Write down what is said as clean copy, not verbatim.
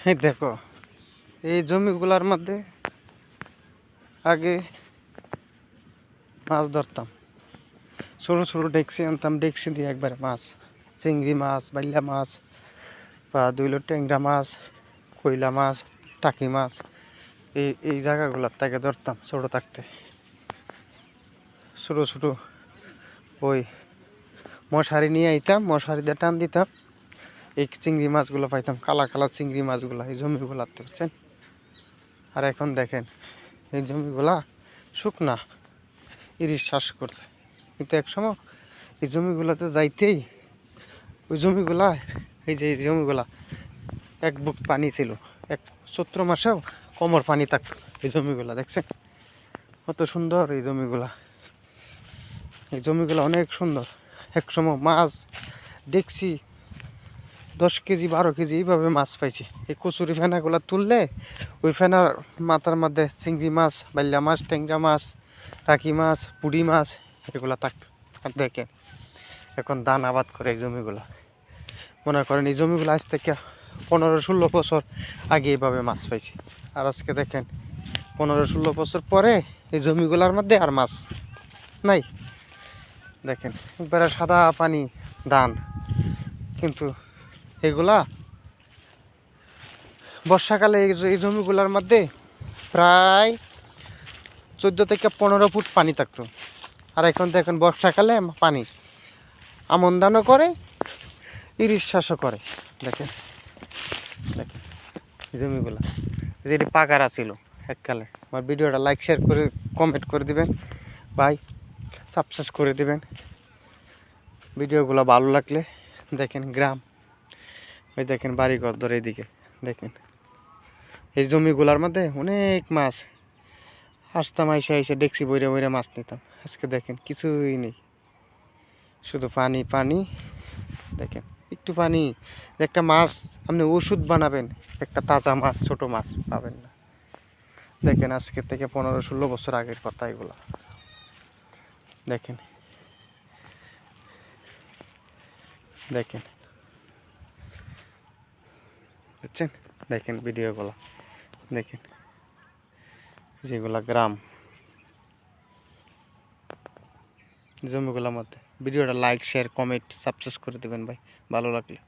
এই দেখো, এই জমিগুলার মধ্যে আগে মাছ ধরতাম। ছোটো ছোটো ডেকচি আনতাম, ডেকচি দিয়ে একবারে মাছ, চিংড়ি মাছ, বাইলা মাছ বা দুইলো ট্যাংরা মাছ, কইলা মাছ, টাকি মাছ, এই জায়গাগুলোর থেকে ধরতাম ছোটো থাকতে। ছোটো ছোটো ওই মশারি নিয়ে আইতাম, মশারি দিয়ে টান দিতাম, এই চিংড়ি মাছগুলো পাইতাম, কালা কালা চিংড়ি মাছগুলো এই জমিগুলাতে, বুঝছেন। আর এখন দেখেন এই জমিগুলা শুকনা, ইলিশ চাষ করছে। কিন্তু একসময় এই জমিগুলাতে যাইতেই ওই জমিগুলা, এই যে জমিগুলা এক বুক পানি ছিল, এক চৈত্র মাসেও কোমর পানি থাকতো এই জমিগুলা, দেখছেন কত সুন্দর এই জমিগুলা। এই জমিগুলা অনেক সুন্দর। একসময় মাছ দেখছি 10 কেজি 12 কেজি এইভাবে মাছ পাইছি। এই কচুরি ফেনাগুলা তুললে ওই ফেনার মাথার মধ্যে চিংড়ি মাছ, বাইলা মাছ, ট্যাংরা মাছ, টাকি মাছ, পুঁটি মাছ এগুলা থাকতো। আর দেখেন এখন ধান আবাদ করে এই জমিগুলা। মনে করেন এই জমিগুলো আজ থেকে 15-16 বছর আগে এইভাবে মাছ পাইছি। আর আজকে দেখেন 15-16 বছর পরে এই জমিগুলার মধ্যে আর মাছ নাই। দেখেন একবারে সাদা পানি, ধান। কিন্তু এগুলা বর্ষাকালে এই জমিগুলার মধ্যে প্রায় 14 থেকে 15 ফুট পানি থাকতো। আর এখন দেখেন বর্ষাকালে পানি, আমন ধানও করে, ইলিশ চাষও করে। দেখেন দেখেন এই জমিগুলা, যেটি পাকারা ছিল এককালে। আমার ভিডিওটা লাইক শেয়ার করে কমেন্ট করে দিবেন ভাই, সাবস্ক্রাইব করে দিবেন ভিডিওগুলো ভালো লাগলে। দেখেন গ্রাম, ওই দেখেন বাড়িঘর ধরে এইদিকে দেখেন এই জমিগুলার মধ্যে অনেক মাছ। আসতাম আইসা এসে ডেকচি বইরে বইরে মাছ নিতাম। আজকে দেখেন কিছুই নেই, শুধু পানি পানি। দেখেন একটু পানি, একটা মাছ আপনি ওষুধ বানাবেন, একটা তাজা মাছ, ছোট মাছ পাবেন না। দেখেন আজকে থেকে 15-16 বছর আগের কথা এগুলো। দেখেন দেখেন বুঝছেন, দেখেন ভিডিওগুলো দেখেন, যেগুলা গ্রাম জমিগুলোর মধ্যে। ভিডিওটা লাইক শেয়ার কমেন্ট সাবস্ক্রাইব করে দেবেন ভাই, ভালো লাগলে।